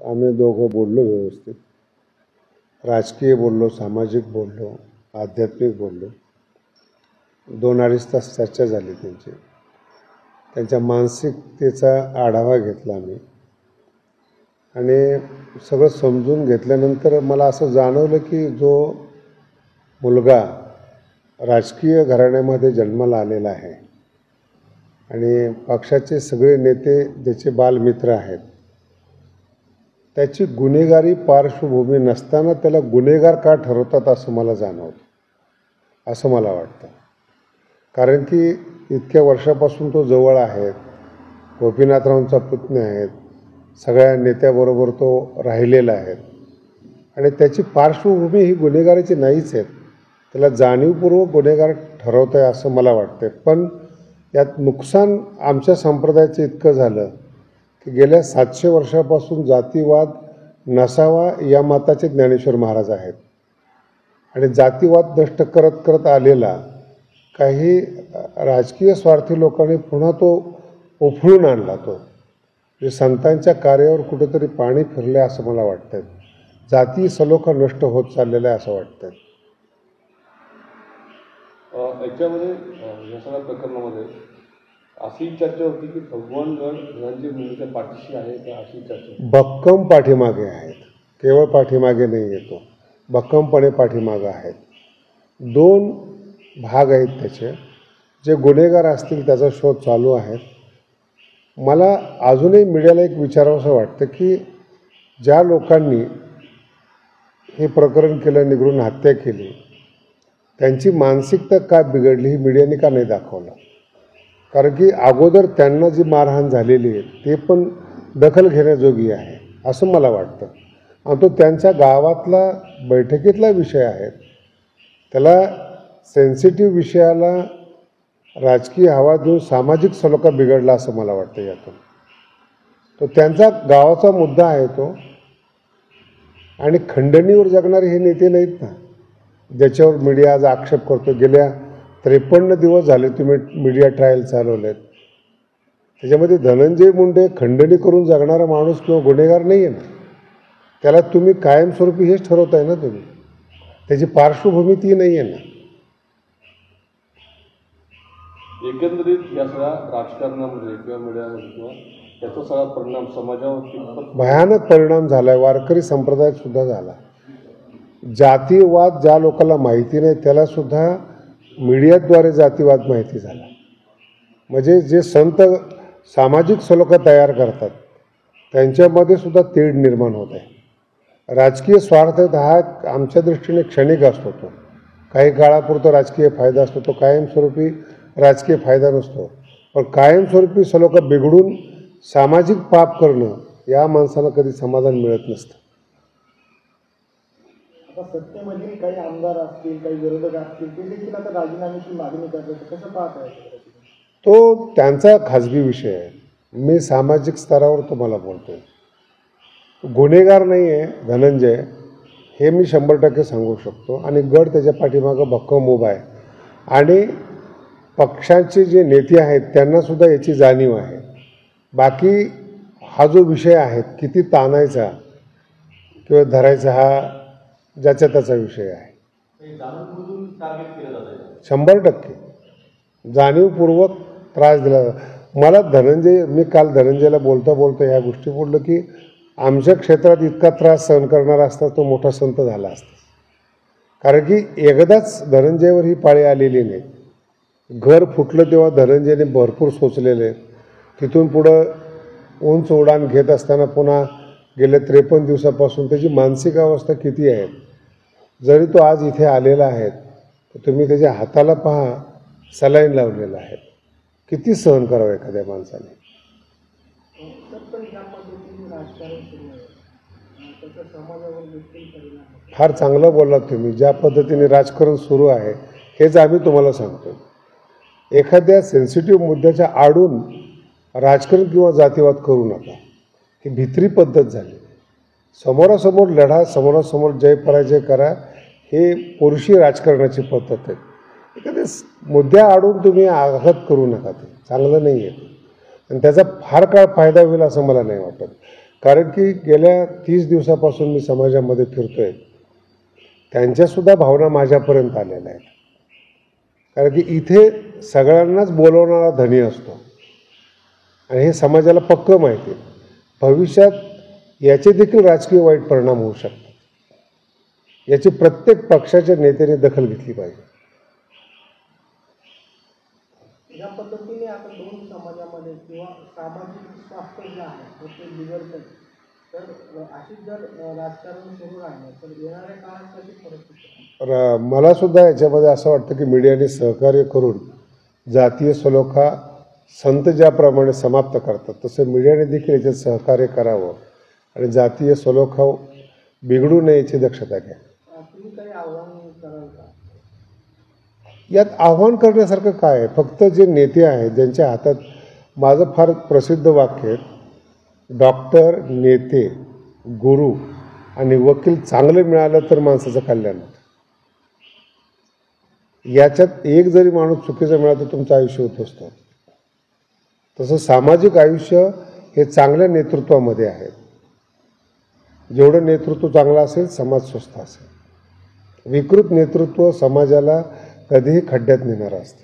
आम्ही दोघं बोललो व्यवस्थित, राजकीय बोललो, सामाजिक बोललो, आध्यात्मिक बोललो. 2-2.5 तास चर्चा झाली त्यांची. त्यांच्या मानसिकतेचा आढावा घेतला आम्ही आणि सगळं समजून घेतल्यानंतर मला असं जाणवलं की जो मुलगा राजकीय घराण्यामध्ये जन्माला आलेला आहे आणि पक्षाचे सगळे नेते त्याचे बालमित्र आहेत, त्याची गुन्हेगारी पार्श्वभूमी नसताना त्याला गुन्हेगार का ठरवतात असं मला जाणवतं, असं मला वाटतं. कारण की इतक्या वर्षापासून तो जवळ आहेत, गोपीनाथरावांचा पुतण्या आहेत, सगळ्या नेत्याबरोबर तो राहिलेला आहे आणि त्याची पार्श्वभूमी ही गुन्हेगाराची नाहीच आहे. त्याला जाणीवपूर्वक गुन्हेगार ठरवत आहे असं मला वाटतं. पण यात नुकसान आमच्या संप्रदायाचं इतकं झालं की गेल्या 700 वर्षापासून जातीवाद नसावा या मताचे ज्ञानेश्वर महाराज आहेत आणि जातीवाद नष्ट करत करत आलेला काही राजकीय स्वार्थी लोकांनी पुन्हा तो उफळून आणला. तो संतांच्या कार्यावर कुठेतरी पाणी फिरले असं मला वाटतं. जाती सलोखा नष्ट होत चाललेला आहे असं वाटतं. याच्यामध्ये या सगळ्या प्रकरणामध्ये अशी चर्चा होती की भगवान गड धनंजय मुंडेच्या पाठीशी आहे का, अशी चर्चा भक्कम पाठीमागे आहेत. केवळ पाठीमागे नाही येतो, भक्कमपणे पाठीमागे आहेत. 2 भाग आहेत त्याचे. जे गुन्हेगार असतील त्याचा शोध चालू आहे. मला अजूनही मीडियाला एक विचारावंसं वाटतं की ज्या लोकांनी हे प्रकरण केलं, निगरून हत्या केली, त्यांची मानसिकता का बिघडली ही मीडियाने का नाही दाखवलं. कारण की अगोदर त्यांना जी मारहाण झालेली आहे ते पण दखल घेण्याजोगी आहे असं मला वाटतं. आणि तो त्यांच्या गावातला बैठकीतला विषय आहे. त्याला सेन्सिटिव्ह विषयाला राजकीय हवा देऊन सामाजिक सलोखा बिघडला असं मला वाटतं. यातून तो त्यांचा गावाचा मुद्दा आहे तो. आणि खंडणीवर जगणारे हे नेते नाहीत ना ज्याच्यावर मीडिया आज आक्षेप करतो. गेल्या 53 दिवस झाले तुम्ही मीडिया ट्रायल चालवलेत. त्याच्यामध्ये धनंजय मुंडे खंडणी करून जगणारा माणूस किंवा गुन्हेगार नाही आहे ना. त्याला तुम्ही कायमस्वरूपी हेच ठरवताय ना तुम्ही. त्याची पार्श्वभूमी ती नाही आहे ना. एकंदरीत या सगळ्या राजकारणामध्ये किंवा मीडियामध्ये किंवा याचा सगळा परिणाम समाजावर भयानक परिणाम झाला आहे. वारकरी संप्रदायात सुद्धा झाला. जातीवाद ज्या लोकांना माहिती नाही त्यालासुद्धा मीडियाद्वारे जातीवाद माहिती झाला. म्हणजे जे संत सामाजिक सलोखा तयार करतात त्यांच्यामध्ये सुद्धा तेढ निर्माण होत आहे. राजकीय स्वार्थ हा आमच्या दृष्टीने क्षणिक असतो. तो काही काळापुरता राजकीय फायदा असतो, तो कायमस्वरूपी राजकीय फायदा नसतो. पण कायमस्वरूपी सलोखा बिघडून सामाजिक पाप करणं या माणसाला कधी समाधान मिळत नसतं. आता सत्तेमध्ये काही आमदार असतील, काही विरोधक असतील, ते देखील आता राजीनाम्याची मागणी करतात. कसं पाहत आहे? तो त्यांचा खाजगी विषय आहे. मी सामाजिक स्तरावर तुम्हाला बोलतो. गुन्हेगार नाही आहे धनंजय, हे मी 100% सांगू शकतो. आणि गड त्याच्या पाठीमागं भक्कम उभा आहे. आणि पक्षाचे जे नेते आहेत त्यांनासुद्धा याची जाणीव आहे. बाकी हा जो विषय आहे किती ताणायचा किंवा धरायचा हा ज्याचा त्याचा विषय आहे. 100% जाणीवपूर्वक त्रास दिला. मला मी काल धनंजयला बोलता बोलता ह्या गोष्टी बोललो की आमच्या क्षेत्रात इतका त्रास सहन करणारा असता तो मोठा संत झाला असता. कारण की एकदाच धनंजयवर ही पाळी आलेली नाही. घर फुटलं तेव्हा धनंजयने भरपूर सोचलेले. तिथून पुढं उंच उडान घेत असताना पुन्हा गेल्या 53 दिवसापासून त्याची मानसिक अवस्था किती आहे. जरी तो आज इथे आलेला आहे तर तुम्ही त्याच्या हाताला पहा, सलाईन लावलेला आहे. किती सहन करावं एखाद्या माणसाने. फार चांगलं बोललात तुम्ही. ज्या पद्धतीने राजकारण सुरू आहे हेच आम्ही तुम्हाला सांगतो. एखाद्या सेन्सिटिव्ह मुद्द्याच्या आडून राजकारण किंवा जातीवाद करू नका. ही भित्री पद्धत झाली. समोरासमोर लढा, समोरासमोर जय पराजय करा, हे पुरुषी राजकारणाची पद्धत आहे. एखाद्या मुद्द्या आडून तुम्ही आघात करू नका. ते चांगलं नाही आहे आणि त्याचा फार काळ फायदा होईल असं मला नाही वाटत. कारण की गेल्या 30 दिवसापासून मी समाजामध्ये फिरतोय, त्यांच्यासुद्धा भावना माझ्यापर्यंत आलेल्या आहेत. कारण की इथे सगळ्यांनाच बोलवणारा धनी असतो आणि हे समाजाला पक्कं माहिती आहे. भविष्यात याचे देखील राजकीय वाईट परिणाम होऊ शकतात. याची प्रत्येक पक्षाच्या नेत्याने दखल घेतली पाहिजे. या पद्धतीने आता दोन समाजामध्ये किंवा सामाजिक स्वास्थ्य जे आहे ते बिघडतं, तर अशी जर राजकारण सुरू राहिलं तर येणाऱ्या काळात कशी परिस्थिती? मला सुद्धा याच्यामध्ये असं वाटतं की मीडियाने सहकार्य करून जातीय सलोखा संत ज्याप्रमाणे समाप्त करतात तसं मीडियाने देखील याच्यात सहकार्य करावं आणि जातीय सलोखा बिघडू नये याची दक्षता घ्या. तुम्ही काही आव्हान कराल का? यात आव्हान करण्यासारखं काय आहे? फक्त जे नेते आहेत ज्यांच्या हातात, माझं फार प्रसिद्ध वाक्य आहे, डॉक्टर, नेते, गुरु आणि वकील चांगलं मिळालं तर माणसाचं कल्याण होतं. याच्यात एक जरी माणूस चुकीचा मिळाला तर तुमचं आयुष्य उद्ध्वस्त होतं. तसं सामाजिक आयुष्य हे चांगल्या नेतृत्वामध्ये आहे. जेवढं नेतृत्व चांगलं असेल समाज स्वस्थ असेल. विकृत नेतृत्व समाजाला कधीही खड्ड्यात नेणारं असतं.